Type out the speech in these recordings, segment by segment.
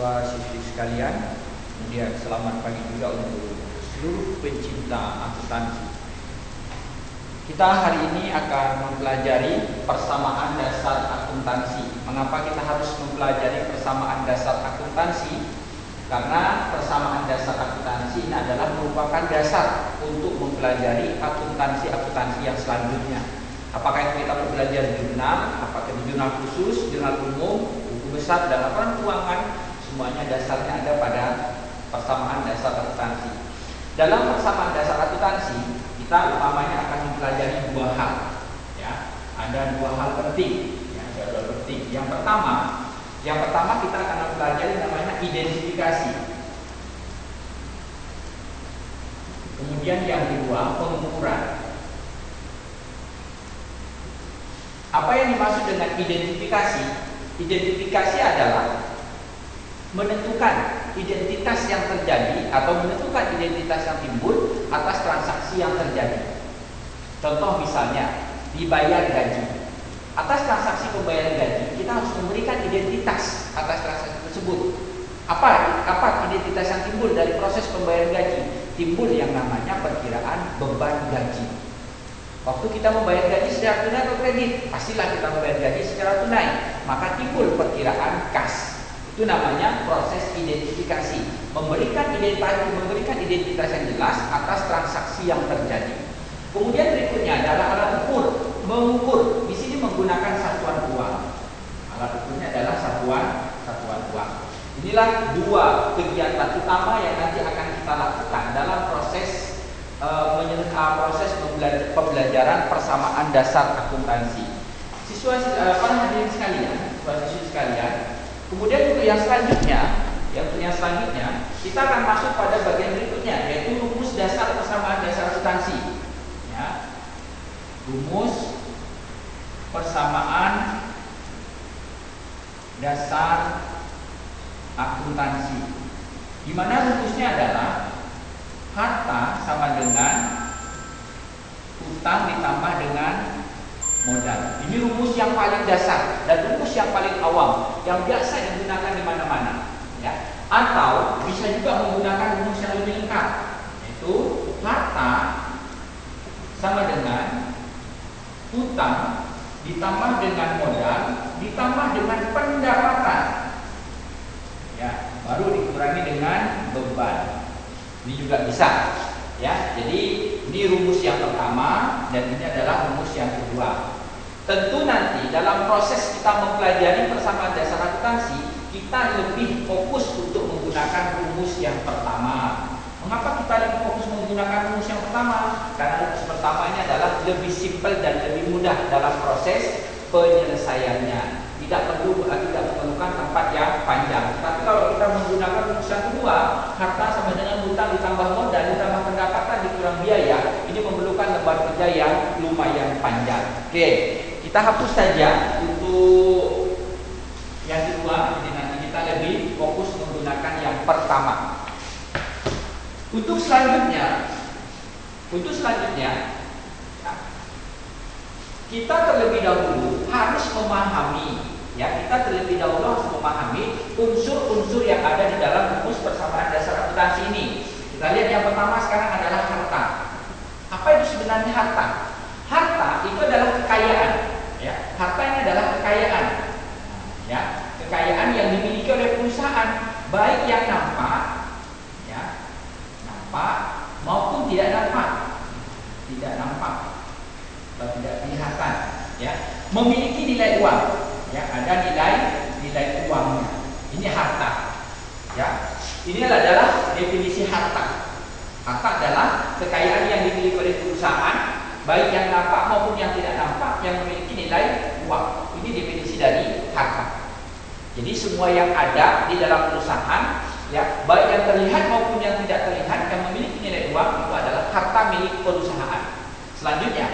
siswa-siswi sekalian. Kemudian selamat pagi juga untuk seluruh pencinta akuntansi. Kita hari ini akan mempelajari persamaan dasar akuntansi. Mengapa kita harus mempelajari persamaan dasar akuntansi? Karena persamaan dasar akuntansi ini adalah merupakan dasar untuk mempelajari akuntansi yang selanjutnya. Apakah itu kita belajar jurnal, apakah itu jurnal khusus, jurnal umum, buku besar, dan laporan keuangan, semuanya dasarnya ada pada persamaan dasar akuntansi. Dalam persamaan dasar akuntansi, kita utamanya akan mempelajari dua hal. Ya, ada dua hal penting. Ya, ada dua penting. Yang pertama kita akan mempelajari namanya identifikasi. Kemudian yang kedua pengukuran. Apa yang dimaksud dengan identifikasi? Identifikasi adalah menentukan identitas yang terjadi atau menentukan identitas yang timbul atas transaksi yang terjadi. Contoh misalnya, dibayar gaji. Atas transaksi pembayaran gaji, kita harus memberikan identitas atas transaksi tersebut. Apa identitas yang timbul dari proses pembayaran gaji? Timbul yang namanya perkiraan beban gaji. Waktu kita membayar gaji secara tunai atau kredit, pastilah kita membayar gaji secara tunai, maka timbul perkiraan kas. Itu namanya proses identifikasi, memberikan identitas yang jelas atas transaksi yang terjadi. Kemudian berikutnya adalah alat ukur, mengukur. Di sini menggunakan satuan uang. Alat ukurnya adalah satuan uang. Inilah dua kegiatan utama yang nanti akan kita lakukan dalam proses pembelajaran persamaan dasar akuntansi. Para hadirin sekalian, siswa-siswi sekalian. Kemudian untuk yang selanjutnya, kita akan masuk pada bagian berikutnya, yaitu rumus dasar persamaan dasar akuntansi. Ya. Rumus persamaan dasar akuntansi. Di mana rumusnya adalah harta sama dengan utang ditambah dengan modal. Ini rumus yang paling dasar dan rumus yang paling awam yang biasa digunakan di mana-mana. Ya. Atau bisa juga menggunakan rumus yang lebih lengkap, yaitu harta sama dengan utang ditambah dengan modal ditambah dengan pendapatan. Ya, baru dikurangi dengan beban. Ini juga bisa, ya. Jadi ini rumus yang pertama dan ini adalah rumus yang kedua. Tentu nanti dalam proses kita mempelajari persamaan dasar akuntansi, kita lebih fokus untuk menggunakan rumus yang pertama. Mengapa kita lebih fokus menggunakan rumus yang pertama? Karena rumus pertama ini adalah lebih simpel dan lebih mudah dalam proses penyelesaiannya. Tidak memerlukan tempat yang panjang. Tapi kalau kita menggunakan rumus yang kedua, harta sama dengan utang ditambah modal ditambah pendapatan dikurang biaya, ini memerlukan lembar kerja yang lumayan panjang. Oke, kita hapus saja untuk yang kedua. Jadi nanti kita lebih fokus menggunakan yang pertama. Untuk selanjutnya, kita terlebih dahulu harus memahami. Ya, kita terlebih dahulu harus memahami unsur-unsur yang ada di dalam rumus persamaan dasar akuntansi ini. Kita lihat yang pertama sekarang adalah harta. Apa itu sebenarnya harta? Harta itu adalah kekayaan. Ya, harta ini adalah kekayaan. Ya, kekayaan yang dimiliki oleh perusahaan, baik yang nampak, ya, maupun tidak nampak, atau tidak kelihatan. Ya, memiliki nilai uang. Ya, ada nilai uangnya. Ini harta. Ya, ini adalah definisi harta. Harta adalah kekayaan yang dimiliki oleh perusahaan, baik yang nampak maupun yang tidak nampak, yang memiliki nilai uang. Ini definisi dari harta. Jadi semua yang ada di dalam perusahaan, ya, baik yang terlihat maupun yang tidak terlihat, yang memiliki nilai uang itu adalah harta milik perusahaan. Selanjutnya,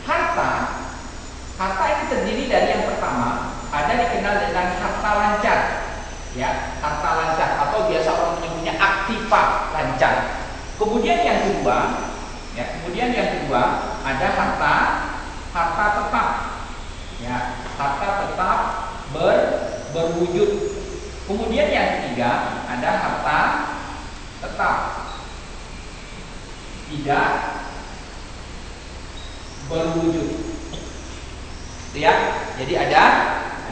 harta ini terdiri dari yang pertama, ada dikenal dengan harta lancar. Ya, harta lancar atau biasa orang menyebutnya aktiva lancar. Kemudian yang kedua ada harta tetap. Ya, harta tetap berwujud. Kemudian yang ketiga ada harta tetap tidak berwujud. Ya, jadi ada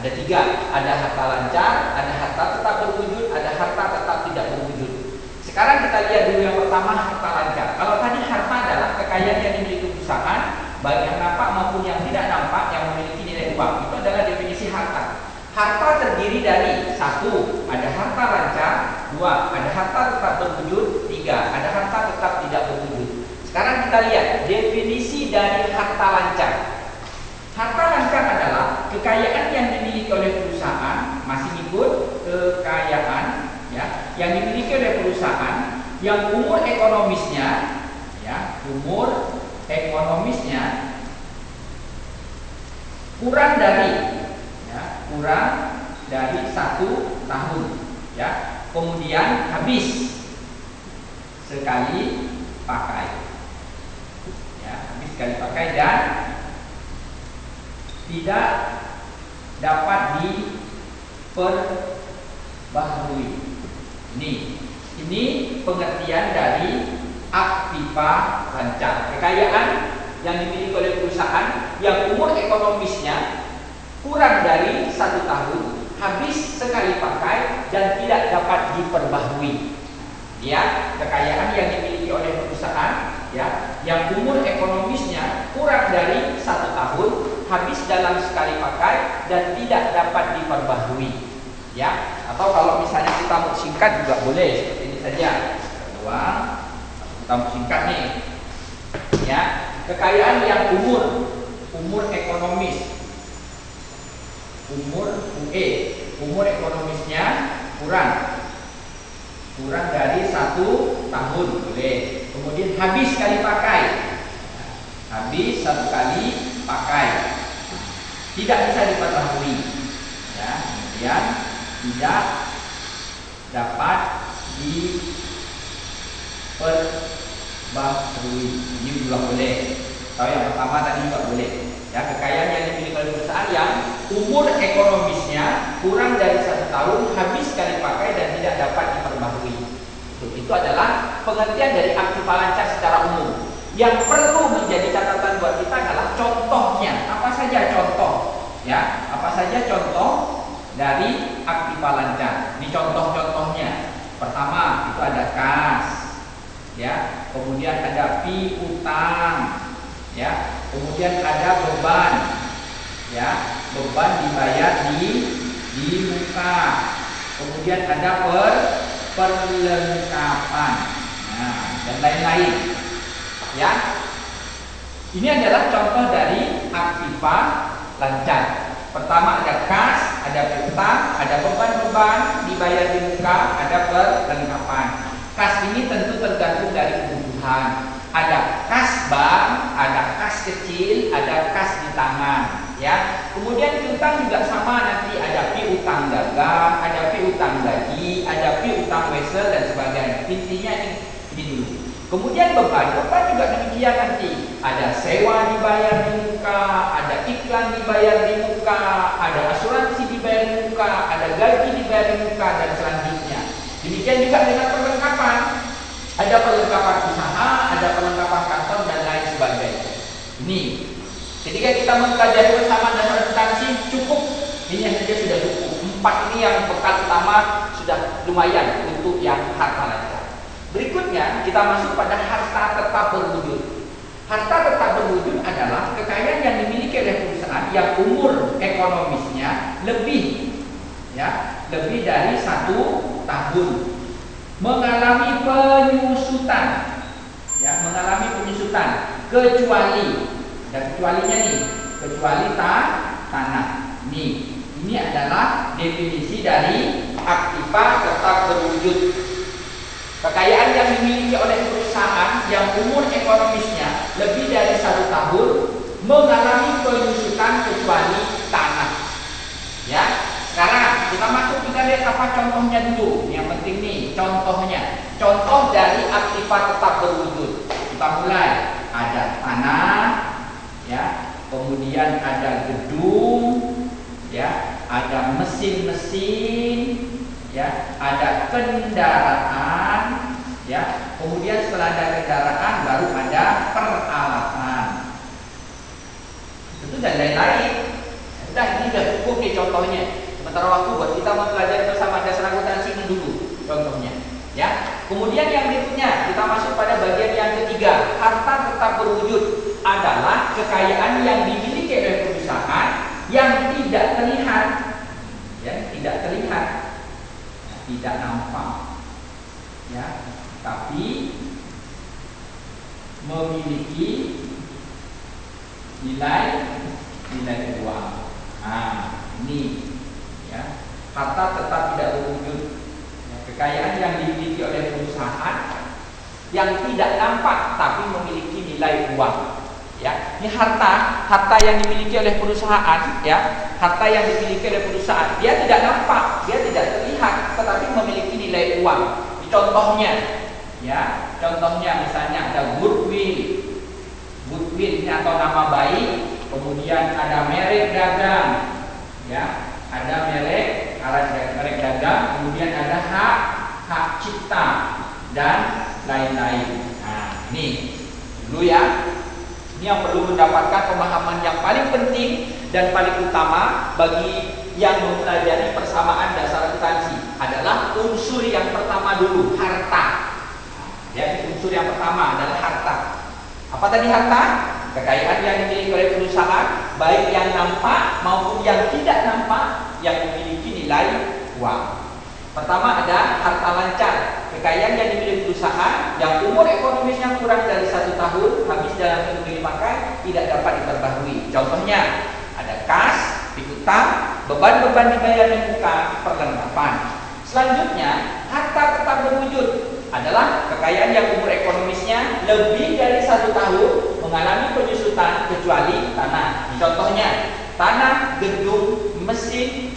tiga, ada harta lancar, ada harta tetap berwujud, ada harta tetap tidak berwujud. Sekarang kita lihat dulu yang pertama, harta lancar. Kalau tadi harta adalah kekayaan yang dimiliki perusahaan, baik yang nampak maupun yang tidak nampak, yang memiliki nilai uang. Itu adalah definisi harta. Harta terdiri dari satu, ada harta lancar, dua, ada harta tetap berwujud, tiga, ada harta tetap tidak berwujud. Sekarang kita lihat definisi dari harta lancar. Harta lancar adalah kekayaan yang dimiliki oleh perusahaan, masih ikut kekayaan ya, yang dimiliki oleh perusahaan yang umur ekonomisnya ya, umur ekonomisnya kurang dari 1 tahun ya, kemudian habis sekali pakai ya, habis sekali pakai dan tidak dapat diperbaharui. Ini pengertian dari aktiva lancar, kekayaan yang dimiliki oleh perusahaan yang umur ekonomisnya kurang dari 1 tahun, habis sekali pakai dan tidak dapat diperbaharui. Ya, kekayaan yang dimiliki oleh perusahaan ya, yang umur ekonomisnya kurang dari 1 tahun, habis dalam sekali pakai dan tidak dapat diperbaharui. Ya, atau kalau misalnya kita mau singkat juga boleh seperti ini saja. Uang, kita mau singkat nih. Ya, kekayaan yang umur ekonomis, umur ekonomisnya kurang dari 1 tahun boleh. Kemudian habis sekali pakai, habis 1 kali pakai, tidak bisa diperbaharui ya, kemudian tidak dapat diperbaharui. Ini juga boleh. Atau yang pertama tadi juga boleh. Ya, kekayaan yang dimiliki oleh perusahaan yang umur ekonomisnya kurang dari 1 tahun, habis sekali pakai dan tidak dapat diperbaharui. Itu adalah pengertian dari aktiva lancar secara umum. Yang perlu menjadi catatan buat kita adalah contohnya. Apa saja contoh? Ya, apa saja contoh dari aktiva lancar? Ini contoh-contohnya. Pertama, itu ada kas. Ya, kemudian ada piutang. Ya, kemudian ada beban. Ya, beban dibayar di muka. Kemudian ada perlengkapan. Nah, dan lain-lain. Ya, ini adalah contoh dari aktiva lancar. Pertama ada kas, ada piutang, ada beban-beban dibayar di muka, ada perlengkapan. Kas ini tentu tergantung dari kebutuhan. Ada kas bank, ada kas kecil, ada kas di tangan. Ya, kemudian piutang juga sama, nanti ada piutang dagang, ada piutang gaji, ada piutang wesel dan sebagainya. Intinya ini dulu. Kemudian beban juga demikian nanti. Ada sewa dibayar di muka, ada iklan dibayar di muka, ada asuransi dibayar di muka, ada gaji dibayar di muka dan selanjutnya. Demikian juga dengan perlengkapan. Ada perlengkapan usaha, ada perlengkapan kantor dan lain sebagainya. Ini ketika kita mempelajari bersama dasar akuntansi cukup, ini saja sudah cukup. 4 ini yang bekal utama sudah lumayan untuk yang harta lancar. Berikutnya kita masuk pada harta tetap berwujud. Harta tetap berwujud adalah kekayaan yang dimiliki oleh perusahaan yang umur ekonomisnya lebih dari 1 tahun, mengalami penyusutan, kecuali, dan kecualinya nih, kecuali tanah. Ini adalah definisi dari aktiva tetap berwujud. Kekayaan yang dimiliki oleh perusahaan yang umur ekonomisnya lebih dari 1 tahun, mengalami penyusutan kecuali tanah. Ya, sekarang kita masuk, kita lihat apa contohnya dulu. Yang penting nih, contohnya. Contoh dari aktiva tetap berwujud. Kita mulai. Ada tanah, ya, kemudian ada gedung, ya, ada mesin-mesin, ya, ada kendaraan, ya. Kemudian setelah ada kendaraan baru ada peralatan. Itu dan lain-lain. Sudah, ini sudah cukup nih contohnya. Sementara waktu buat kita mempelajari bersama dasar akuntansi ini dulu contohnya, ya. Kemudian yang berikutnya kita masuk pada bagian yang ketiga. Harta tetap berwujud adalah kekayaan yang dimiliki oleh perusahaan yang tidak terlihat, ya, tidak terlihat, tidak nampak, ya, tapi memiliki nilai uang. Nah, ini, ya, harta tetap tidak berwujud, ya, kekayaan yang dimiliki oleh perusahaan yang tidak nampak tapi memiliki nilai uang. Ya, ini harta yang dimiliki oleh perusahaan, ya, harta yang dimiliki oleh perusahaan, dia tidak nampak, dia tidak terlihat, tetapi memiliki nilai uang. Ini contohnya, ya, contohnya misalnya ada goodwill ini atau nama baik, kemudian ada merek dagang, ya, ada merek dagang, kemudian ada hak cipta dan lain-lain. Nah, ini dulu ya. Ini yang perlu mendapatkan pemahaman yang paling penting dan paling utama bagi yang mempelajari persamaan dasar akuntansi adalah unsur yang pertama dulu, harta. Ya, unsur yang pertama adalah harta. Apa tadi harta? Kekayaan yang dimiliki oleh perusahaan, baik yang nampak maupun yang tidak nampak, yang memiliki nilai uang. Pertama ada harta lancar, kekayaan yang dimiliki perusahaan yang umur ekonomisnya kurang dari 1 tahun, habis dalam minggu dipakai, tidak dapat diperbaharui. Contohnya ada kas, piutang, beban-beban dibayar di muka, perlengkapan. Selanjutnya harta tetap berwujud adalah kekayaan yang umur ekonomisnya lebih dari 1 tahun, mengalami penyusutan kecuali tanah. Contohnya tanah, gedung, mesin,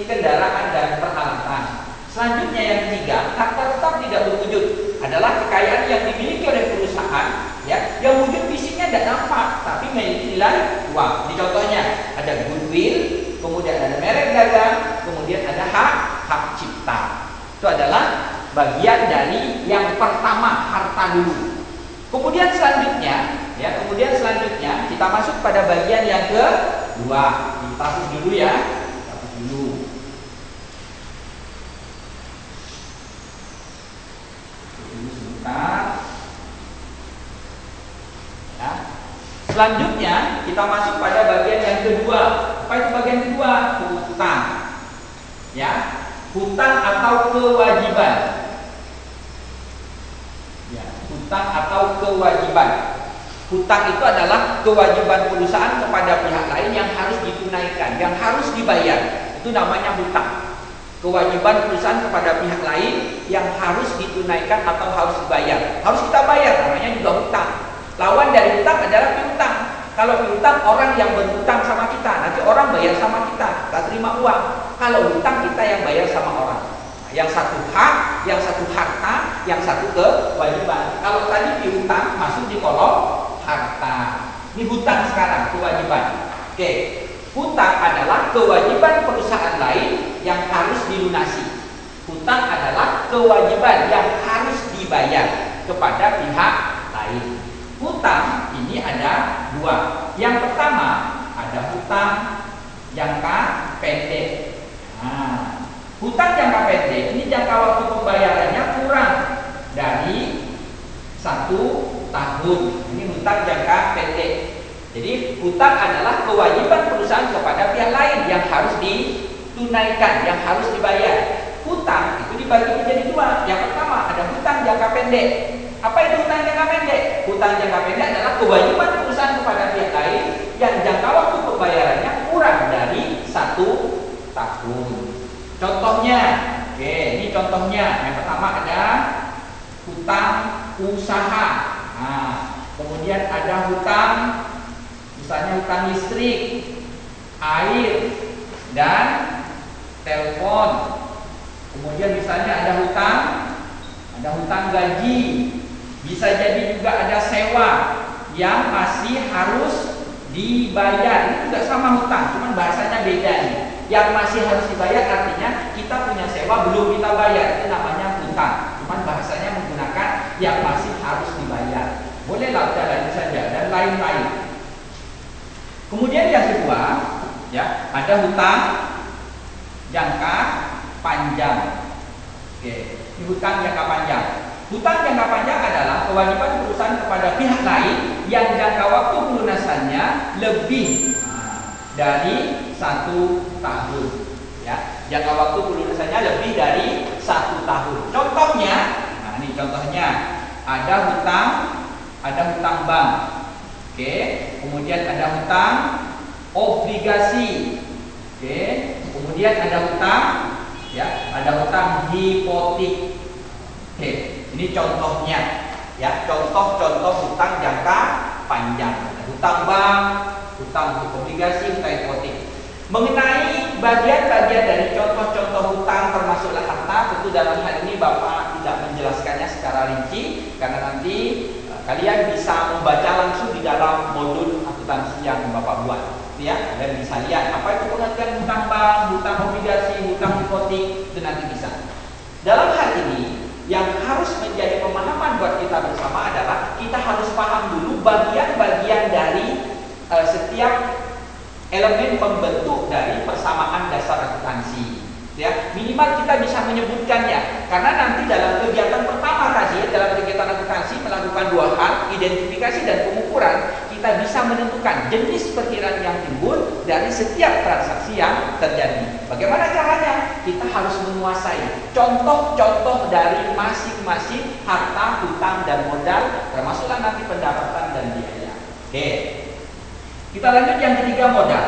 kendaraan dan peralatan. Selanjutnya yang ketiga, harta tetap tidak berwujud adalah kekayaan yang dimiliki oleh perusahaan, ya, yang wujud fisiknya tidak nampak tapi memiliki nilai uang. Di contohnya ada goodwill, kemudian ada merek dagang, kemudian ada hak cipta. Itu adalah bagian dari yang pertama, harta dulu. Kemudian selanjutnya kita masuk pada bagian yang kedua. Kita dulu ya. Ya. Selanjutnya kita masuk pada bagian yang kedua. Apa itu bagian kedua? Hutang. Ya, hutang atau kewajiban. Ya, hutang atau kewajiban. Hutang itu adalah kewajiban perusahaan kepada pihak lain yang harus ditunaikan, yang harus dibayar. Itu namanya hutang. Kewajiban perusahaan kepada pihak lain yang harus ditunaikan atau harus dibayar. Harus kita bayar, namanya juga hutang. Lawan dari hutang adalah piutang. Kalau piutang orang yang berhutang sama kita, nanti orang bayar sama kita, tak terima uang. Kalau hutang kita yang bayar sama orang. Yang satu hak, yang satu harta, yang satu kewajiban. Kalau tadi piutang masuk di kolom harta. Ini hutang sekarang, kewajiban. Oke. Hutang adalah kewajiban perusahaan lain yang harus dilunasi. Hutang adalah kewajiban yang harus dibayar kepada pihak lain. Hutang ini ada dua. Yang pertama ada hutang jangka pendek. Nah, hutang jangka pendek ini jangka waktu pembayarannya kurang dari 1 tahun. Ini hutang jangka pendek. Jadi hutang adalah kewajiban perusahaan kepada pihak lain yang harus ditunaikan, yang harus dibayar. Hutang itu dibagi menjadi dua. Yang pertama ada hutang jangka pendek. Apa itu hutang jangka pendek? Hutang jangka pendek adalah kewajiban perusahaan kepada pihak lain yang jangka waktu pembayarannya kurang dari 1 tahun. Contohnya, oke, ini contohnya. Yang pertama ada hutang usaha. Nah, kemudian ada hutang, misalnya hutang listrik, air, dan telepon. Kemudian misalnya ada hutang gaji. Bisa jadi juga ada sewa yang masih harus dibayar. Ini juga sama hutang, cuman bahasanya beda nih. Yang masih harus dibayar artinya kita punya sewa sewa belum kita bayar, itu namanya hutang. Cuman bahasanya menggunakan yang masih harus dibayar. Bolehlah udah lanjut saja dan lain-lain. Kemudian yang kedua, ya, ada hutang jangka panjang. Oke, ini hutang jangka panjang. Hutang jangka panjang adalah kewajiban perusahaan kepada pihak lain yang jangka waktu pelunasannya lebih dari 1 tahun. Ya, jangka waktu pelunasannya lebih dari 1 tahun. Contohnya, nah ini contohnya ada hutang bank. Oke, kemudian ada hutang obligasi. Oke, kemudian ada hutang, ya, ada hutang hipotek. Oke, ini contohnya, ya, contoh-contoh hutang jangka panjang. Ada hutang bank, hutang obligasi, hutang hipotek. Mengenai bagian-bagian dari contoh-contoh hutang termasuklah harta, tentu dalam hal ini Bapak tidak menjelaskannya secara rinci karena nanti kalian bisa membaca langsung di dalam modul akuntansi yang Bapak buat, ya. Kalian bisa lihat apa itu pengertian hutang bank, hutang obligasi, hutang hipotek, itu nanti bisa. Dalam hal ini yang harus menjadi pemahaman buat kita bersama adalah kita harus paham dulu bagian-bagian dari setiap elemen pembentuk dari persamaan dasar akuntansi. Ya, minimal kita bisa menyebutkannya karena nanti dalam kegiatan pertama tadi, dalam kegiatan akuntansi melakukan 2 hal, identifikasi dan pengukuran, kita bisa menentukan jenis perkiraan yang timbul dari setiap transaksi yang terjadi. Bagaimana caranya? Kita harus menguasai contoh-contoh dari masing-masing harta, hutang dan modal, termasuklah nanti pendapatan dan biaya. Oke. Kita lanjut yang ketiga, modal.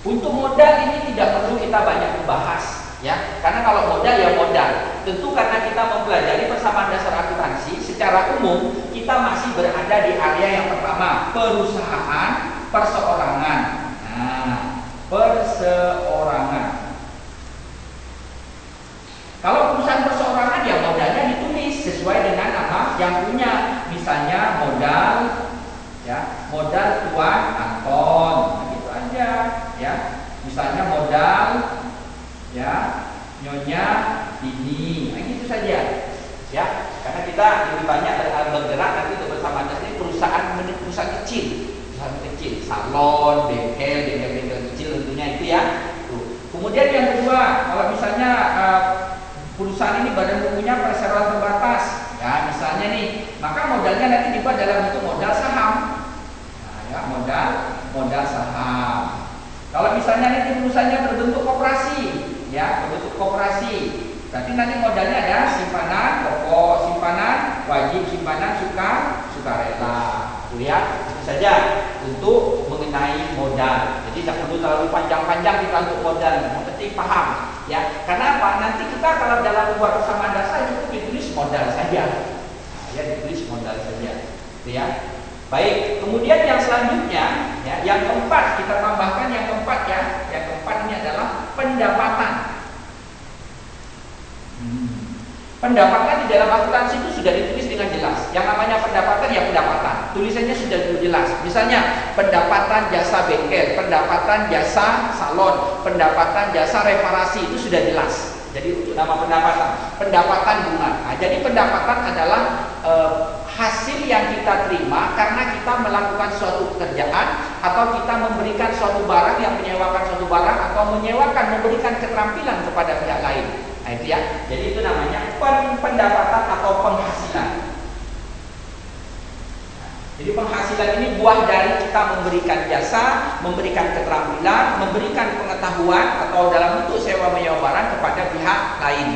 Untuk modal ini tidak perlu kita banyak membahas, ya, karena kalau modal ya modal. Tentu karena kita mempelajari persamaan dasar akuntansi, secara umum kita masih berada di area yang pertama, perusahaan perseorangan. Nah, perseorangan. Kalau perusahaan perseorangan ya modalnya ditulis sesuai dengan nama yang punya. Misalnya modal, ya, modal Tuan Anton, begitu aja, ya. Misalnya modal, ya, Nyonya ini, nah gitu saja, ya. Karena kita lebih banyak bergerak nanti untuk bersama ini perusahaan kecil, salon, bengkel kecil tentunya itu ya. Tuh. Kemudian yang kedua, kalau misalnya perusahaan ini badan hukumnya perseroan terbatas, ya, misalnya nih, maka modalnya nanti dibuat dalam bentuk modal saham. Ya, modal saham. Kalau misalnya nanti perusahaannya berbentuk koperasi, ya, berbentuk koperasi, berarti nanti modalnya ada simpanan pokok, simpanan wajib, simpanan sukarela. Itu ya, itu saja untuk mengenai modal. Jadi tidak perlu terlalu panjang-panjang kita untuk modal, yang penting paham, ya. Karena apa? Nanti kita kalau dalam buat persamaan dasar itu ditulis modal saja, nah, ya, ditulis modal saja, itu ya. Baik, kemudian yang selanjutnya, ya, yang keempat kita tambahkan yang keempat, ya. Yang keempat ini adalah pendapatan. Pendapatan di dalam akuntansi itu sudah ditulis dengan jelas. Yang namanya pendapatan ya pendapatan. Tulisannya sudah jelas. Misalnya pendapatan jasa bengkel, pendapatan jasa salon, pendapatan jasa reparasi, itu sudah jelas. Jadi untuk nama pendapatan bunga. Nah, jadi pendapatan adalah hasil yang kita terima karena kita melakukan suatu pekerjaan atau kita memberikan suatu barang, yang menyewakan suatu barang atau memberikan keterampilan kepada pihak lain. Nah, itu ya. Jadi itu namanya pendapatan atau penghasilan. Jadi penghasilan ini buah dari kita memberikan jasa, memberikan keterampilan, memberikan pengetahuan atau dalam bentuk sewa menyewa barang kepada pihak lain.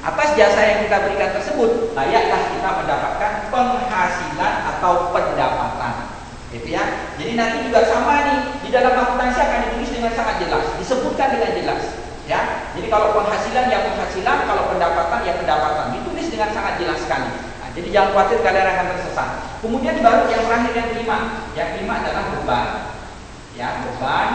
Atas jasa yang kita berikan tersebut, layaklah kita mendapatkan penghasilan atau pendapatan. Gitu ya. Jadi nanti juga sama nih, di dalam akuntansi akan ditulis dengan sangat jelas, disebutkan dengan jelas. Ya. Jadi kalau penghasilan ya penghasilan, kalau pendapatan ya pendapatan, ditulis dengan sangat jelas sekali. Jadi jangan khawatir kalian akan tersesat. Kemudian baru yang terakhir yang kelima. Yang kelima adalah beban. Ya, beban.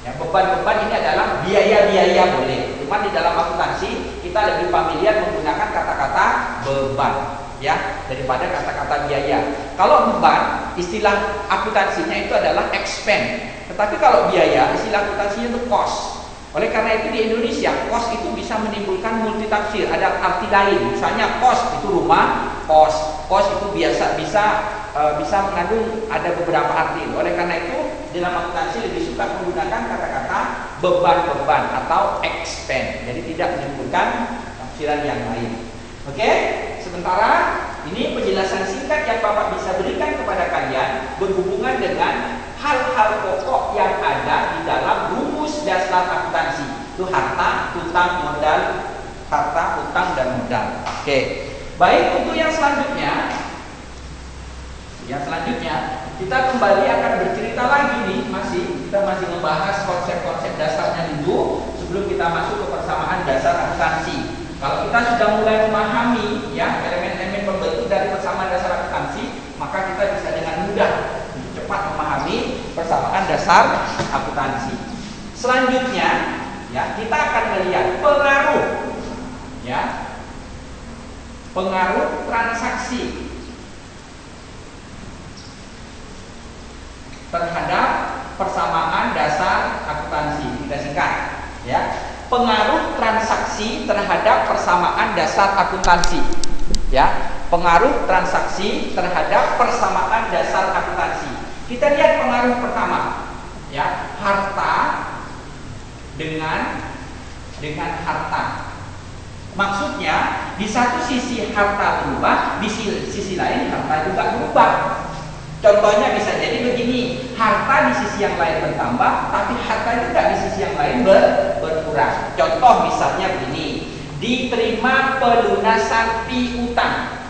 Ya, beban ini adalah biaya-biaya boleh. Cuma di dalam akuntansi kita lebih familiar menggunakan kata-kata beban, ya, daripada kata-kata biaya. Kalau beban, istilah akuntansinya itu adalah expense. Tetapi kalau biaya, istilah akuntansinya itu cost. Oleh karena itu di Indonesia kos itu bisa menimbulkan multitafsir, ada arti lain. Misalnya kos itu rumah, kos itu bisa mengandung ada beberapa arti. Oleh karena itu dalam akuntansi lebih suka menggunakan kata-kata beban-beban atau expense. Jadi tidak menimbulkan tafsiran yang lain. Oke, sementara ini penjelasan singkat yang Bapak bisa berikan kepada kalian berhubungan dengan hal-hal pokok yang ada di dalam rumus dasar akuntansi. Itu harta, utang, modal, harta, utang, dan modal. Oke, baik, untuk yang selanjutnya kita kembali akan bercerita lagi nih, kita masih membahas konsep-konsep dasarnya dulu sebelum kita masuk ke persamaan dasar akuntansi. Kalau kita sudah mulai memahami ya elemen-elemen pembentuk dari persamaan dasar akuntansi, maka kita bisa dengan mudah cepat memahami persamaan dasar akuntansi. Selanjutnya ya kita akan melihat pengaruh transaksi terhadap persamaan dasar akuntansi. Kita singkat ya. Pengaruh transaksi terhadap persamaan dasar akuntansi. Ya, pengaruh transaksi terhadap persamaan dasar akuntansi. Kita lihat pengaruh pertama, ya, harta dengan harta. Maksudnya di satu sisi harta berubah, di sisi lain harta juga berubah. Contohnya bisa jadi begini, harta di sisi yang lain bertambah, tapi harta juga di sisi yang lain berkurang. Contoh misalnya begini, diterima pelunasan piutang.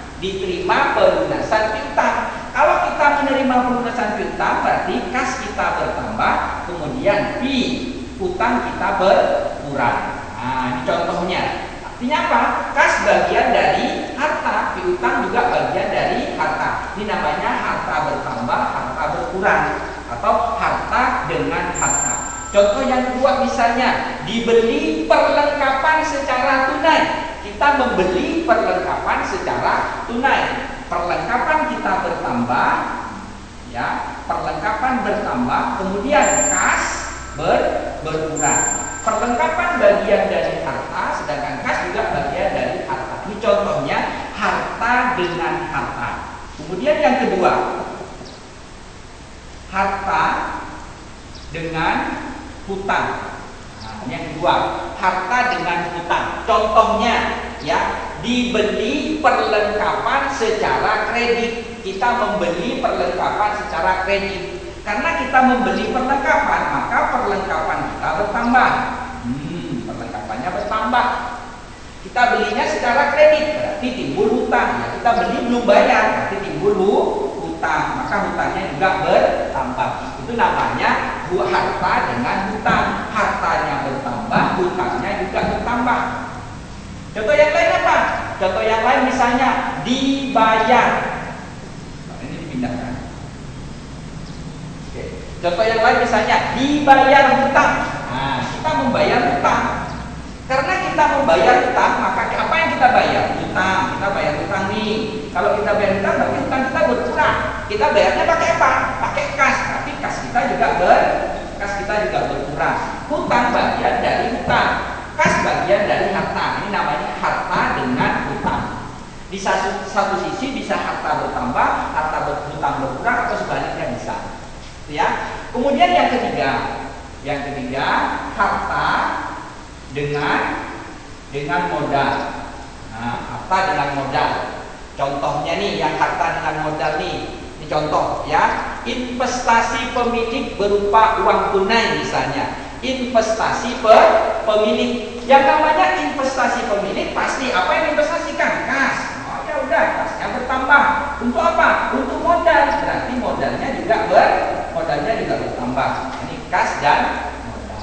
Kalau kita menerima pelunasan piutang, berarti kas kita bertambah, kemudian piutang kita berkurang. Nah, ini contohnya. Artinya apa? Kas bagian dari harta, piutang juga bagian dari harta. Ini namanya harta bertambah, harta berkurang, atau harta dengan harta. Contoh yang kedua misalnya, dibeli perlengkapan secara tunai. Kita membeli perlengkapan secara tunai. Perlengkapan kita bertambah, ya, perlengkapan bertambah, kemudian kas berkurang. Perlengkapan bagian dari harta, sedangkan kas juga bagian dari harta. Ini contohnya harta dengan harta. Kemudian yang kedua, harta dengan hutang. Nah, yang kedua, harta dengan hutang. Contohnya, ya, dibeli perlengkapan secara kredit. Kita membeli perlengkapan secara kredit. Karena kita membeli perlengkapan, maka perlengkapan kita bertambah. Perlengkapannya bertambah. Kita belinya secara kredit, berarti timbul hutang. Ya, kita beli belum bayar, berarti timbul hutang. Maka hutangnya juga bertambah. Itu namanya harta dengan hutang. Hartanya bertambah, hutangnya juga bertambah. Contoh yang lain apa? Contoh yang lain misalnya dibayar. Nah, ini dipindahkan. Contoh yang lain misalnya dibayar hutang. Nah, kita membayar hutang. Karena kita membayar hutang, maka apa yang kita bayar? Hutang. Kita bayar hutang nih. Kalau kita bayar hutang, berarti hutang kita berkurang. Kita bayarnya pakai apa? Pakai kas. Tapi kas kita juga berkurang. Hutang bagian dari hutang. Kas bagian dari harta. Ini namanya harta dengan hutang. Di satu sisi bisa harta bertambah, hutang berkurang, atau sebaliknya bisa. Ya. Kemudian yang ketiga harta dengan modal. Nah, harta dengan modal. Contohnya nih, yang harta dengan modal nih. Ini contoh ya, investasi pemilik berupa uang tunai misalnya. Investasi pemilik. Yang namanya investasi pemilik pasti apa yang investasikan? Kas. Oh ya udah, kasnya bertambah. Untuk apa? Untuk modal. Berarti modalnya juga bertambah. Ini kas dan modal.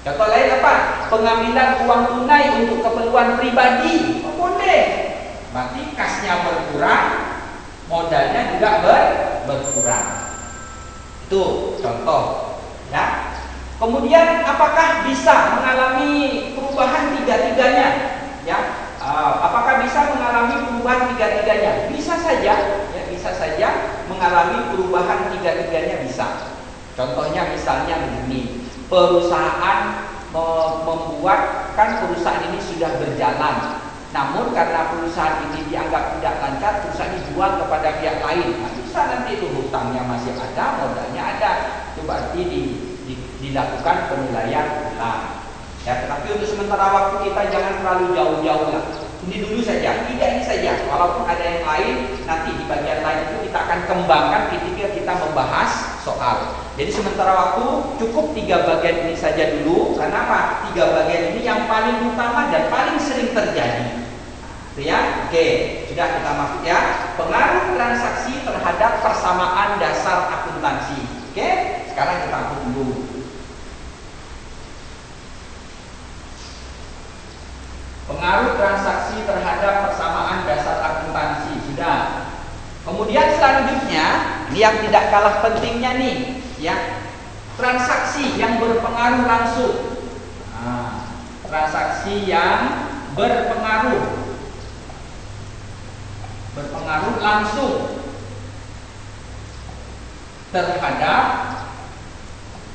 Contoh lain apa? Pengambilan uang tunai untuk keperluan pribadi. Oh, boleh. Berarti kasnya berkurang, modalnya juga berkurang. Itu contoh. Ya. Kemudian apakah bisa mengalami perubahan tiga-tiganya? Ya. Apakah bisa mengalami perubahan tiga-tiganya? Bisa saja, ya, bisa saja mengalami perubahan tiga-tiganya bisa. Contohnya misalnya begini, perusahaan membuatkan perusahaan ini sudah berjalan. Namun karena perusahaan ini dianggap tidak lancar, perusahaan dijual kepada pihak lain. Nah, bisa nanti itu hutangnya masih ada, modalnya ada. Itu berarti dilakukan penilaian ulang. Ya, tetapi untuk sementara waktu kita jangan terlalu jauh-jauh lah. Ini dulu saja, tidak ini saja. Walaupun ada yang lain, nanti di bagian lain itu kita akan kembangkan ketika kita membahas soal. Jadi sementara waktu cukup 3 bagian ini saja dulu. Karena apa? 3 bagian ini yang paling utama dan paling sering terjadi. Ya, oke, sudah kita masuk ya. Pengaruh transaksi terhadap persamaan dasar akuntansi. Oke, sekarang kita atur dulu. Pengaruh transaksi terhadap persamaan dasar akuntansi sudah. Kemudian selanjutnya, ini yang tidak kalah pentingnya nih, ya, transaksi yang berpengaruh langsung. Nah, transaksi yang berpengaruh langsung terhadap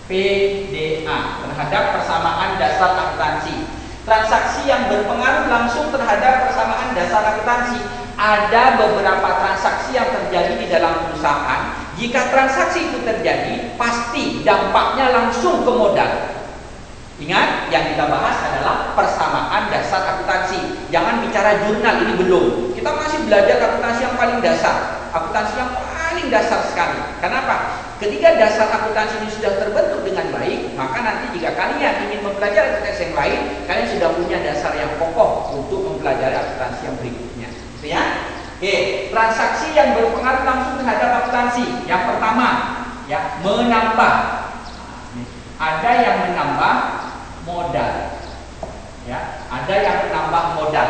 PDA, terhadap persamaan dasar akuntansi. Transaksi yang berpengaruh langsung terhadap persamaan dasar akuntansi. Ada beberapa transaksi yang terjadi di dalam perusahaan. Jika transaksi itu terjadi, pasti dampaknya langsung ke modal. Ingat, yang kita bahas adalah persamaan dasar akuntansi. Jangan bicara jurnal, ini belum. Kita masih belajar akuntansi yang paling dasar. Akuntansi yang paling dasar sekali. Kenapa? Ketika dasar akuntansi ini sudah terbentuk dengan baik, maka nanti jika kalian ingin mempelajari akuntansi yang lain, kalian sudah punya dasar yang kokoh untuk mempelajari akuntansi yang berikutnya. Gitu ya? Oke, transaksi yang berpengaruh langsung terhadap akuntansi. Yang pertama, ya, menambah. Ada yang menambah modal. Ya, ada yang menambah modal.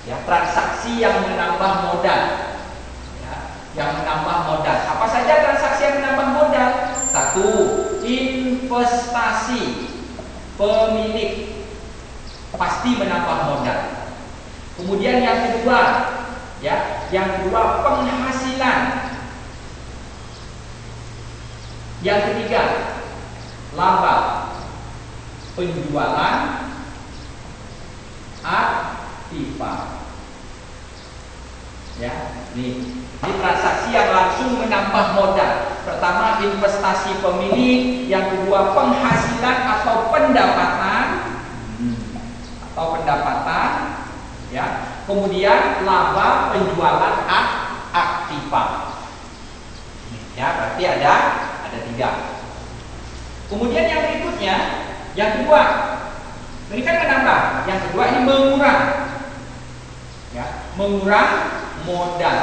Ya, transaksi yang menambah modal. Yang menambah modal. Apa saja transaksi yang menambah modal? 1. Investasi pemilik pasti menambah modal. Kemudian yang kedua, ya, penghasilan. Yang ketiga, laba penjualan aktiva. Ya, ini transaksi yang langsung menambah modal. Pertama, investasi pemilik. Yang kedua, penghasilan atau pendapatan. Ya. Kemudian laba penjualan aktiva. Ya, berarti ada 3. Kemudian yang berikutnya, yang kedua, ini kan menambah. Yang kedua ini mengurang. Ya, mengurang modal.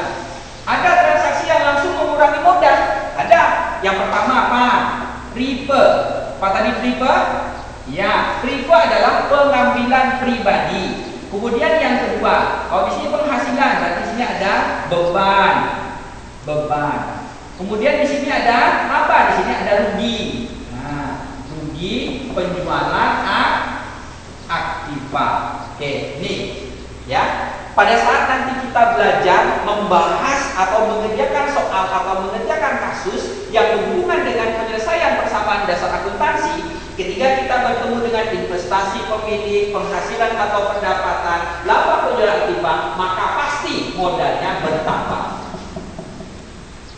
Ada transaksi yang langsung mengurangi modal. Ada. Yang pertama apa? Prepay. Apa tadi prepay? Ya, prepay adalah pengambilan pribadi. Kemudian yang kedua, kalau di sini penghasilan, berarti di sini ada beban. Kemudian di sini ada apa? Di sini ada rugi. Nah, rugi penjualan aktiva. Oke, ini ya. Pada saat nanti kita belajar membahas atau mengerjakan soal atau mengerjakan kasus yang berhubungan dengan penyelesaian persamaan dasar akuntansi, ketika kita bertemu dengan investasi pemilik, penghasilan atau pendapatan, laba penjualan aktiva, maka pasti modalnya bertambah.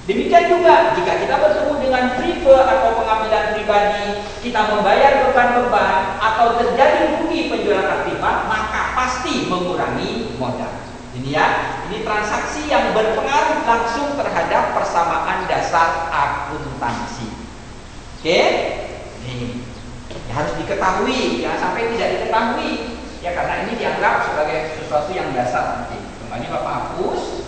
Demikian juga jika kita bertemu dengan prepay atau pengambilan pribadi, kita membayar beban-beban atau terjadi rugi penjualan aktiva, maka pasti mengurangi modal. Ini ya, ini transaksi yang berpengaruh langsung terhadap persamaan dasar akuntansi. Oke, ini harus diketahui, jangan sampai tidak diketahui. Ya, karena ini dianggap sebagai sesuatu yang dasar. Oke, kembali Bapak hapus.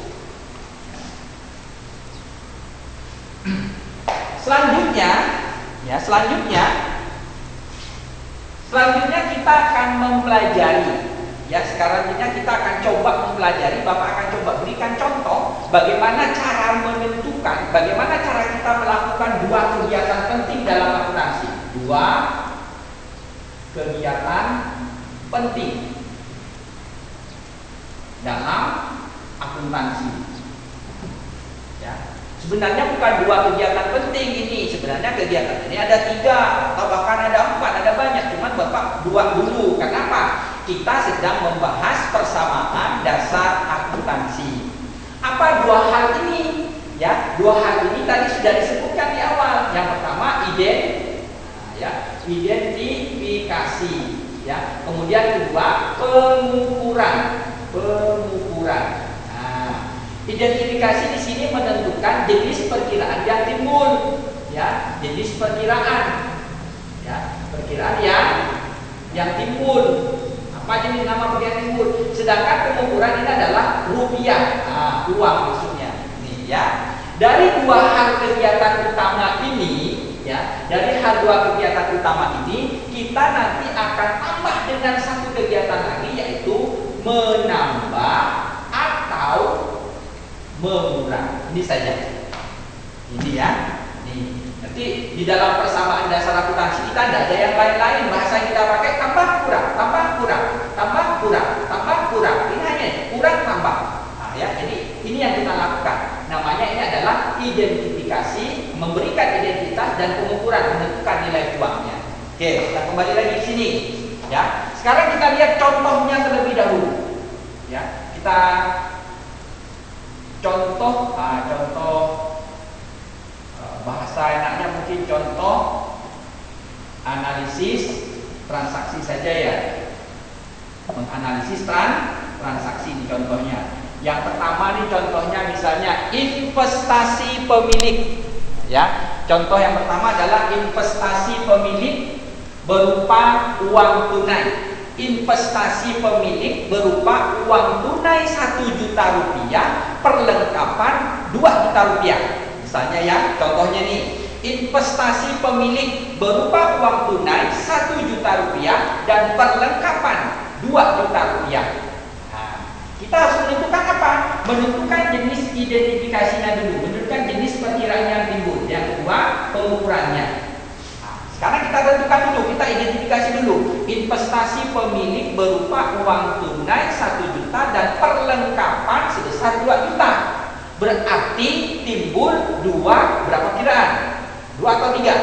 Selanjutnya kita akan mempelajari. Ya, sekarang ini kita akan coba mempelajari. Bapak akan coba berikan contoh bagaimana cara menentukan, bagaimana cara kita melakukan 2 kegiatan penting dalam akuntansi. 2 kegiatan penting dalam akuntansi. Ya. Sebenarnya bukan 2 kegiatan penting ini. Sebenarnya kegiatan ini ada 3 atau bahkan ada 4, ada banyak, cuman Bapak buat dulu. Kenapa? Kita sedang membahas persamaan dasar akuntansi. Apa dua hal ini? Ya, dua hal ini tadi sudah disebutkan di awal. Yang pertama identifikasi, ya. Kemudian kedua pengukuran. Nah, identifikasi di sini menentukan jenis perkiraan yang timbul, ya, jenis perkiraan, ya, perkiraan yang timbul. Apa jenis nama perkiraan timbul? Sedangkan pengukuran ini adalah rupiah, uang maksudnya. Nih, ya. Dari dua hal kegiatan utama ini, ya, dari hal dua kegiatan utama ini, kita nanti akan tambah dengan satu kegiatan lagi, yaitu menambah atau mengurangi. Ini saja. Ini ya. Nih. Nanti di dalam persamaan dasar akuntansi kita tidak ada yang lain-lain. Bahasa yang kita pakai tambah kurang, tambah kurang, tambah kurang, tambah kurang. Ini hanya kurang tambah. Nah, ya. Jadi ini yang kita lakukan. Namanya ini adalah identifikasi, memberikan identitas dan pengukuran, menentukan nilai uangnya. Oke, kita kembali lagi ke sini. Ya, sekarang kita lihat contohnya terlebih dahulu. Ya, kita contoh bahasa enaknya mungkin contoh analisis transaksi saja ya. Menganalisis transaksi ini contohnya. Yang pertama nih contohnya misalnya investasi pemilik. Ya, contoh yang pertama adalah investasi pemilik berupa uang tunai. Investasi pemilik berupa uang tunai 1 juta rupiah, perlengkapan 2 juta rupiah. Misalnya ya, contohnya nih, investasi pemilik berupa uang tunai 1 juta rupiah dan perlengkapan 2 juta rupiah. Kita harus menentukan apa? Menentukan jenis identifikasinya dulu, menentukan jenis perkiraan yang timbul. Yang kedua, pengukurannya. Nah, sekarang kita tentukan dulu, kita identifikasi dulu. Investasi pemilik berupa uang tunai 1 juta dan perlengkapan sebesar 2 juta. Berarti timbul berapa perkiraan? 2 atau 3?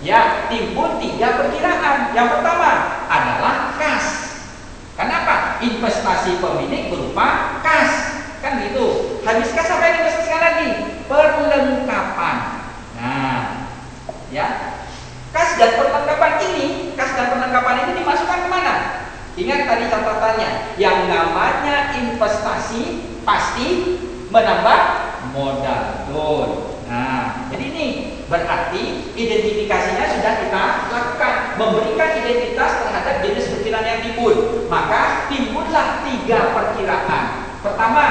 Ya, timbul 3 perkiraan. Yang pertama adalah kas. Kenapa? Investasi pemilik berupa kas, kan gitu. Habis kas apa yang investasikan lagi? Perlengkapan. Nah, ya, kas dan perlengkapan ini dimasukkan kemana? Ingat tadi catatannya, yang namanya investasi pasti menambah modal. Tuh. Nah, jadi ini berarti identifikasinya sudah kita lakukan, memberikan identitas terhadap jenis perkiraan yang timbul. Maka timbullah 3 perkiraan. Pertama,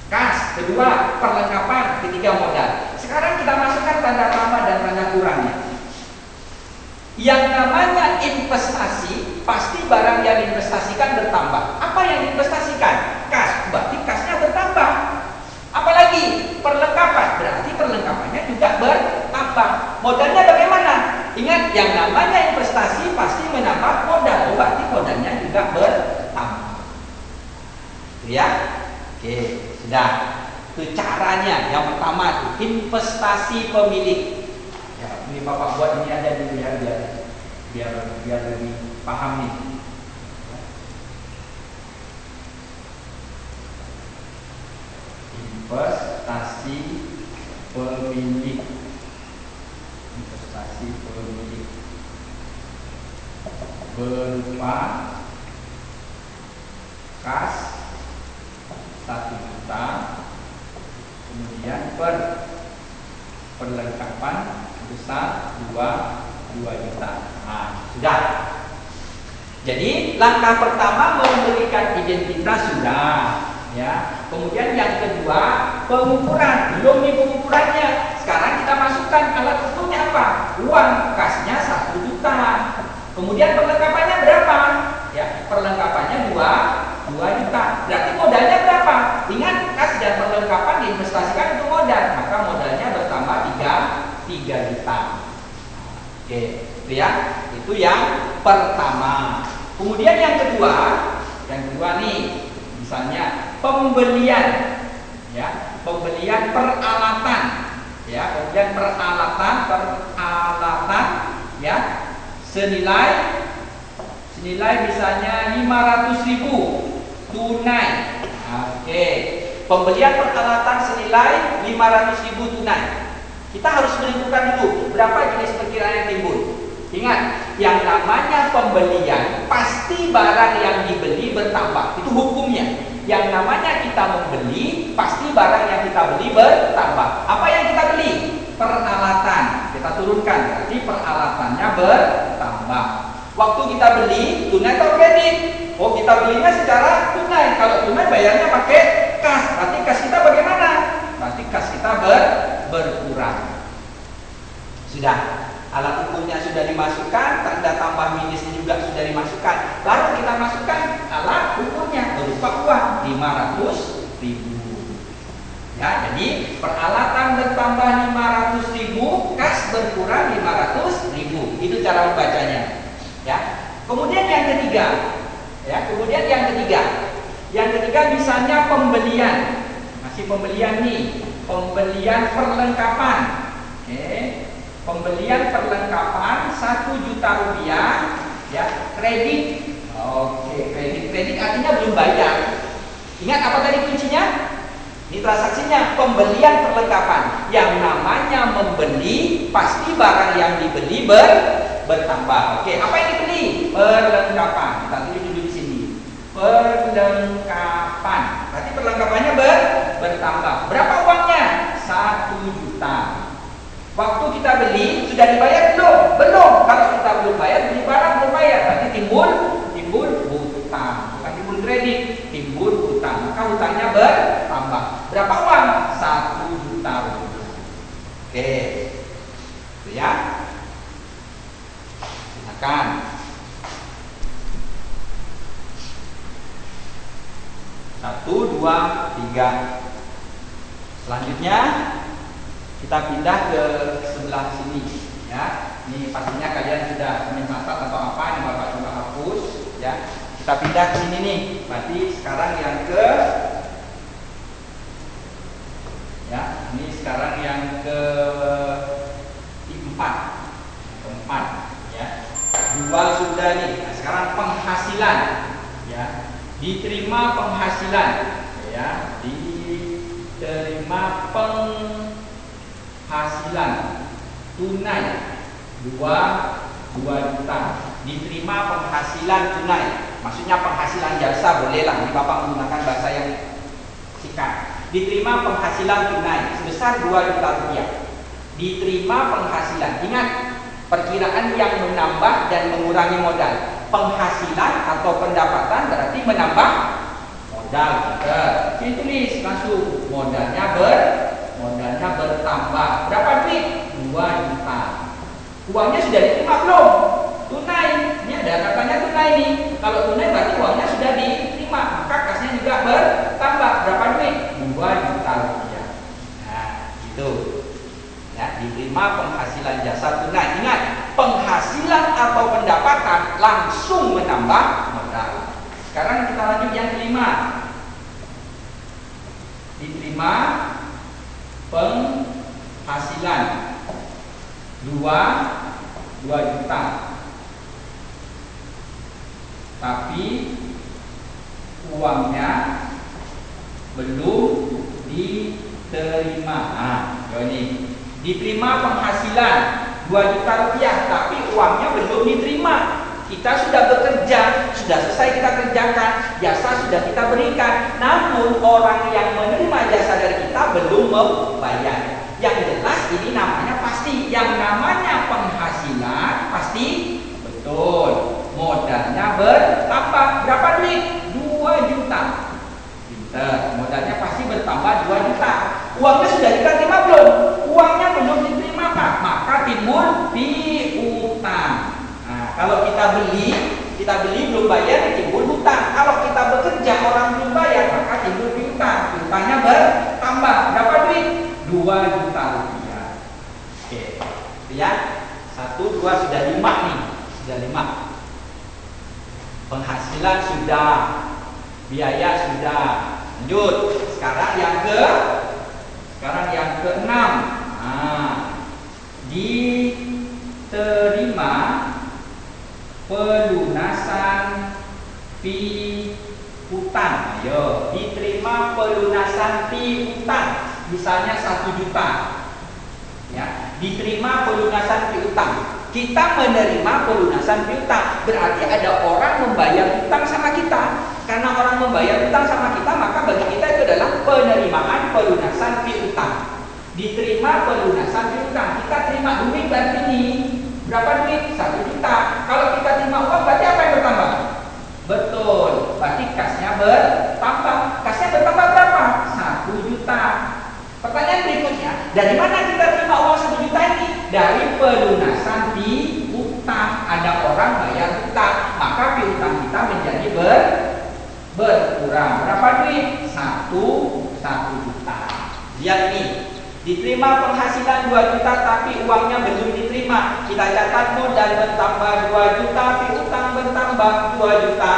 kas. Kedua, perlengkapan. Ketiga, modal. Sekarang kita masukkan tanda tambah dan tanda kurangnya. Yang namanya investasi, pasti barang yang diinvestasikan bertambah. Apa yang diinvestasikan? Kas. Berarti kasnya bertambah. Apalagi perlengkapan, berarti perlengkapannya juga bertambah. Modalnya bagaimana? Ingat, yang namanya investasi pasti menambah modal, berarti modalnya juga bertambah. Ya, oke, sudah. Itu caranya. Yang pertama itu investasi pemilik. Ya, ini Bapak buat ini aja dulu ya, biar lebih paham nih. Investasi pemilik. Investasi pemilik berupa kas 1 juta, kemudian perlengkapan besar 2 juta. Nah, sudah. Jadi langkah pertama memberikan identitas sudah. Ya, kemudian yang kedua pengukuran. Belum nih pengukurannya. Sekarang kita masukkan alat ukurnya apa? Uang kasnya 1 juta. Kemudian perlengkapannya berapa? Ya, perlengkapannya 2 juta. Berarti modalnya berapa? Ingat, kas dan perlengkapan diinvestasikan untuk modal, maka modalnya bertambah 3 juta. Oke, itu ya. Itu yang pertama. Kemudian yang kedua nih, misalnya pembelian, ya, pembelian peralatan, ya, kemudian peralatan ya, senilai misalnya 500.000 tunai. Oke, pembelian peralatan senilai 500.000 tunai. Kita harus menentukan dulu berapa jenis perkiraan yang timbul. Ingat, yang namanya pembelian pasti barang yang dibeli bertambah. Itu hukumnya. Yang namanya kita membeli pasti barang yang kita beli bertambah. Apa yang kita beli? Peralatan. Kita turunkan, berarti peralatannya bertambah. Waktu kita beli, tunai atau kredit? Oh, kita belinya secara tunai. Kalau tunai bayarnya pakai kas. Berarti kas kita bagaimana? Berarti kas kita berkurang. Sudah. Alat ukurnya sudah dimasukkan, tanda tambah minusnya juga sudah dimasukkan. Lalu kita masukkan alat ukurnya berupa uang 500.000. Ya, jadi peralatan bertambah 500.000, kas berkurang 500.000. Itu cara membacanya. Ya. Kemudian yang ketiga, Yang ketiga misalnya pembelian. Masih pembelian nih, pembelian perlengkapan. Oke. Pembelian perlengkapan 1 juta rupiah, ya, kredit. Oke, kredit artinya belum bayar. Ingat apa tadi kuncinya? Ini transaksinya pembelian perlengkapan. Yang namanya membeli pasti barang yang dibeli bertambah. Oke, apa yang dibeli? Perlengkapan. Kita tulis dulu di sini. Perlengkapan. Berarti perlengkapannya bertambah. Berapa uangnya? 1 juta. Waktu kita beli sudah dibayar belum? Belum. Kalau kita belum bayar, beli barang belum bayar, berarti timbul hutang. Bukan timbul kredit, timbul hutang. Maka hutangnya bertambah. Berapa uang? 1 juta rupiah. Oke. Itu ya. Silakan. Satu, dua, tiga. Selanjutnya kita pindah ke sebelah sini, ya. Ini pastinya kalian sudah mencatat atau apa yang Bapak coba hapus, ya. Kita pindah ke sini nih. Berarti sekarang yang ini sekarang yang keempat, ya. Dua sudah nih. Nah, sekarang penghasilan, ya. Diterima penghasilan, ya. Diterima penghasilan tunai 2 juta. Diterima penghasilan tunai. Maksudnya penghasilan jasa bolehlah. Ini Bapak menggunakan bahasa yang singkat. Diterima penghasilan tunai sebesar 2 juta rupiah. Diterima penghasilan. Ingat, perkiraan yang menambah dan mengurangi modal. Penghasilan atau pendapatan berarti menambah modal. Kita tulis langsung modalnya bertambah. Berapa duit? 2 juta. Uangnya sudah diterima belum? Tunai. Ini ada katanya tunai nih. Kalau tunai berarti uangnya sudah diterima, maka kasnya juga bertambah. Berapa duit? 2 juta rupiah. Nah, itu. Ya, diterima penghasilan jasa tunai. Ingat, penghasilan atau pendapatan langsung menambah modal. Sekarang kita lanjut yang kelima. Diterima penghasilan 2 juta. Tapi uangnya belum diterima. Nah, ini diterima penghasilan 2 juta rupiah, tapi uangnya belum diterima. Kita sudah bekerja, sudah selesai kita kerjakan, jasa sudah kita berikan, namun orang yang menerima jasa dari kita belum membayar. Yang jelas ini namanya pasti, yang namanya penghasilan pasti betul. Modalnya bertambah. Berapa duit? 2 juta. Pinter. Modalnya pasti bertambah 2 juta. Uangnya sudah diterima belum? Uangnya belum diterima, maka timbul piutang. Nah, kalau kita beli belum bayar, timbul hutang. Kalau kita bekerja orang belum bayar, maka timbul piutang. Piutangnya bertambah. Berapa duit? 2 juta rupiah. Oke, ya. 1, 2 sudah 5 nih. Sudah 5. Penghasilan sudah, biaya sudah. Lanjut. Sekarang yang ke-6. Nah, diterima pelunasan piutang. Ayo, diterima pelunasan piutang, misalnya 1 juta. Ya, diterima pelunasan piutang. Kita menerima pelunasan piutang, berarti ada orang membayar hutang sama kita. Karena orang membayar hutang sama kita, maka bagi kita itu adalah penerimaan pelunasan piutang. Diterima pelunasan piutang. Kita terima duit berarti ini berapa duit? 1 juta. Kalau kita terima uang berarti apa yang bertambah? Betul, berarti kasnya bertambah. Kasnya bertambah berapa? 1 juta. Pertanyaan berikutnya, dari mana kita terima uang 1 juta ini? Dari pelunasan piutang. Ada orang bayar hutang, maka piutang kita menjadi berkurang. Berapa duit? 1 juta. Lihat ini, diterima penghasilan 2 juta tapi uangnya belum diterima. Kita catat modal bertambah 2 juta, piutang bertambah 2 juta.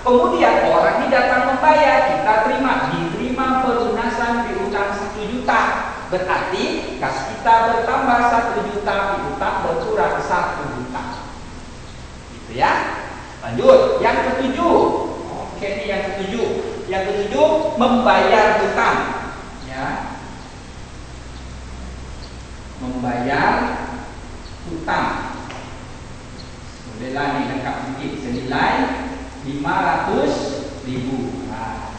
Kemudian orang ini datang membayar, kita diterima pelunasan piutang 1 juta. Berarti kas kita bertambah 1 juta, piutang berkurang 1 juta. Gitu ya. Lanjut, yang ketujuh. Oke, ini yang ketujuh. Yang ketujuh, membayar hutang. Ya. Membayar hutang. Bolehlah nih lengkap sedikit, senilai 500.000. Nah,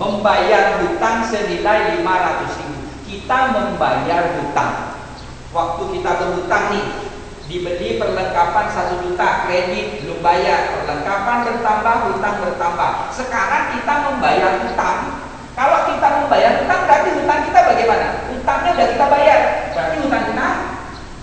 membayar hutang senilai 500.000. Kita membayar hutang. Waktu kita berhutang nih, dibeli perlengkapan 1 juta, kredit belum bayar, perlengkapan bertambah, hutang bertambah. Sekarang kita membayar hutang. Kalau kita membayar hutang, berarti hutang kita bagaimana? Hutangnya sudah kita bayar, berarti hutang kita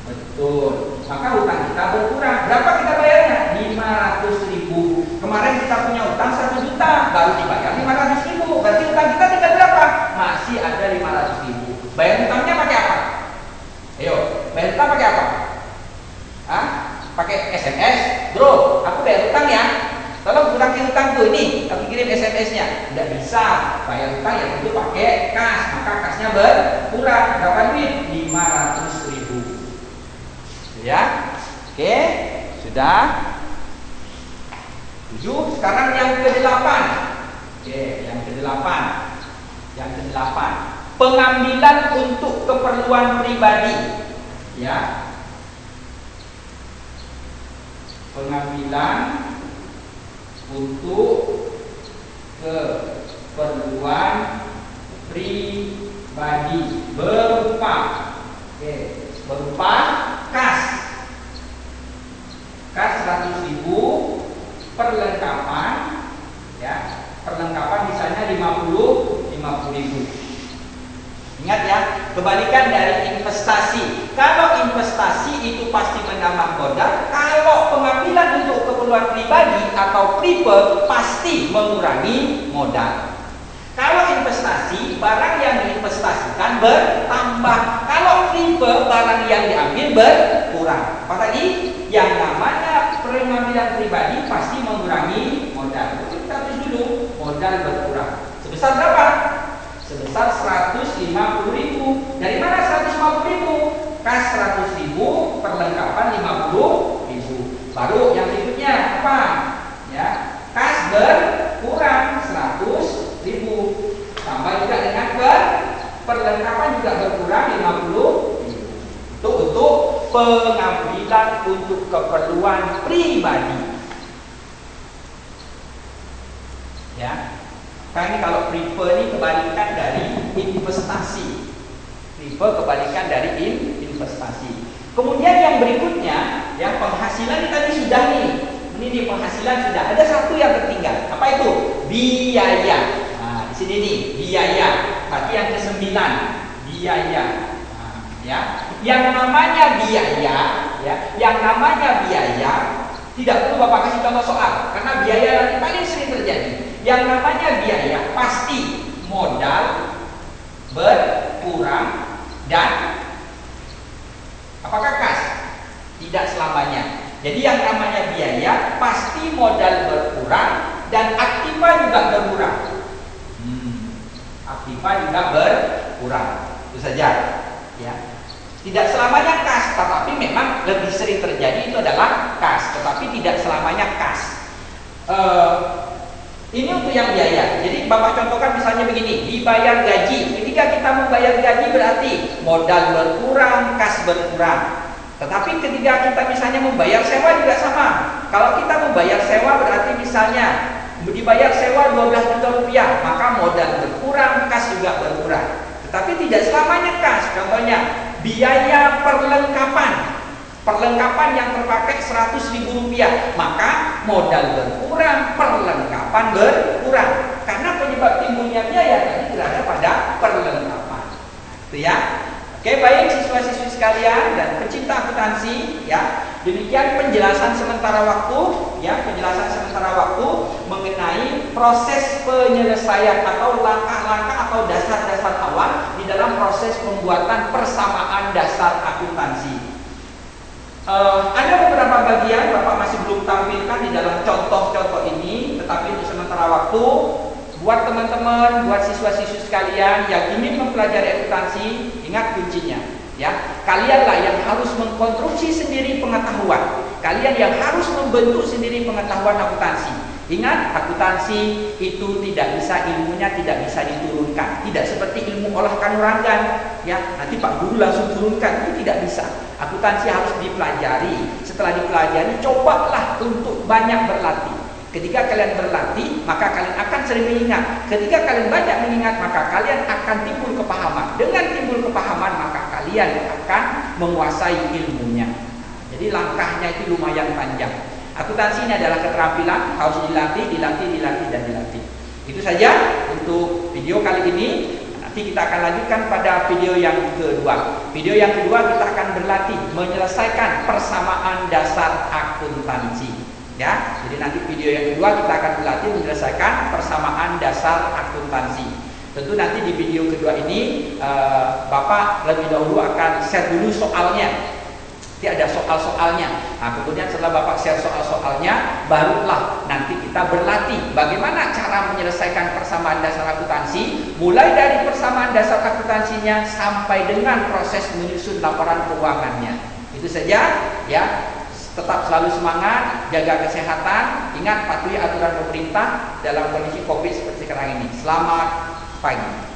betul. Maka hutang kita berkurang. Berapa kita bayarnya? 500.000. Kemarin kita punya hutang 1 juta, baru dibayar 500.000. Berarti hutang kita tinggal berapa? Masih ada 500.000. Bayar hutangnya pakai apa? Ayo, bayar hutang pakai apa? Hah? Pakai SMS? Bro, aku bayar hutang ya. Tolong kurangi hutangku ini, aku kirim SMS-nya. Tidak bisa, bayar hutang yang itu pakai kas, maka kasnya berkurang. Berapa duit? 500.000. Ya, oke, sudah. 7. Sekarang yang ke-8. Oke, yang ke-8. Yang ke-8. Pengambilan untuk keperluan pribadi. Ya. Pengambilan untuk keperluan pribadi berupa kas 100.000, perlengkapan ya, perlengkapan misalnya 50.000. Ingat ya, kebalikan dari investasi. Kalau investasi itu pasti menambah modal, kalau pengambilan untuk keperluan pribadi atau prefer pasti mengurangi modal. Kalau investasi, barang yang diinvestasikan bertambah. Kalau prefer, barang yang diambil berkurang. Apa tadi? Yang namanya pengambilan pribadi pasti mengurangi modal. Kita tulis dulu, modal berkurang. Sebesar berapa? Sebesar 150.000. Dari mana 150.000? Kas 100.000, perlengkapan 50.000. Baru yang berikutnya apa? Ya, kas berkurang 100.000. Tambah juga dengan perlengkapan juga berkurang 50.000. Itu untuk pengambilan untuk keperluan pribadi. Ya. Karena ini kalau prefer ini kebalikan dari investasi. Prefer kebalikan dari investasi. Kemudian yang berikutnya, yang penghasilan tadi sudah nih. Ini penghasilan sudah. Ada satu yang tertinggal. Apa itu? Biaya. Nah, di sini nih, biaya. Berarti yang ke-9, biaya. Nah, ya. Yang namanya biaya, ya. Yang namanya biaya tidak perlu Bapak kasih contoh soal, karena biaya nanti paling sering terjadi. Yang namanya biaya pasti modal berkurang dan apakah kas? Tidak selamanya. Jadi yang namanya biaya pasti modal berkurang dan aktiva juga berkurang. Aktiva juga berkurang. Itu saja. Ya. Tidak selamanya kas, tetapi memang lebih sering terjadi itu adalah kas. tetapi tidak selamanya kas. Ini untuk yang biaya. Jadi Bapak contohkan misalnya begini, dibayar gaji. Ketika kita membayar gaji berarti modal berkurang, kas berkurang. Tetapi ketika kita misalnya membayar sewa juga sama. Kalau kita membayar sewa berarti misalnya dibayar sewa 12 juta rupiah, maka modal berkurang, kas juga berkurang. Tetapi tidak selamanya kas. Contohnya biaya perlengkapan. Perlengkapan yang terpakai 100.000 rupiah, maka modal berkurang, perlengkapan berkurang. Karena penyebab timbulnya biaya tadi berada pada perlengkapan. Itu ya. Oke, baik siswa-siswi sekalian dan pecinta akuntansi, ya. Demikian penjelasan sementara waktu, ya, penjelasan sementara waktu mengenai proses penyelesaian atau langkah-langkah atau dasar-dasar awal di dalam proses pembuatan persamaan dasar akuntansi. Ada beberapa bagian Bapak masih belum tampilkan di dalam contoh-contoh ini, tetapi untuk sementara waktu buat teman-teman, buat siswa-siswi sekalian yang ingin mempelajari akuntansi, ingat kuncinya, ya. Kalianlah yang harus mengkonstruksi sendiri pengetahuan. Kalian yang harus membentuk sendiri pengetahuan akuntansi. Ingat, akuntansi itu tidak bisa, ilmunya tidak bisa diturunkan. Tidak seperti ilmu olah kanuragan, ya. Nanti Pak Guru langsung turunkan, itu tidak bisa. Akuntansi harus dipelajari. Setelah dipelajari, cobalah untuk banyak berlatih. Ketika kalian berlatih, maka kalian akan sering mengingat. Ketika kalian banyak mengingat, maka kalian akan timbul kepahaman. Dengan timbul kepahaman, maka kalian akan menguasai ilmunya. Jadi langkahnya itu lumayan panjang. Akuntansi ini adalah keterampilan, harus dilatih, dan dilatih. Itu saja untuk video kali ini. Nanti kita akan lanjutkan pada video yang kedua. Video yang kedua kita akan berlatih menyelesaikan persamaan dasar akuntansi. Ya, jadi nanti video yang kedua kita akan berlatih menyelesaikan persamaan dasar akuntansi. Tentu nanti di video kedua ini Bapak lebih dahulu akan share dulu soalnya. Nanti ada soal-soalnya. Nah, kemudian setelah Bapak share soal-soalnya, barulah nanti kita berlatih bagaimana cara menyelesaikan persamaan dasar akuntansi, mulai dari persamaan dasar akuntansinya sampai dengan proses menyusun laporan keuangannya. Itu saja, ya. Tetap selalu semangat, jaga kesehatan, ingat patuhi aturan pemerintah dalam kondisi Covid seperti sekarang ini. Selamat pagi.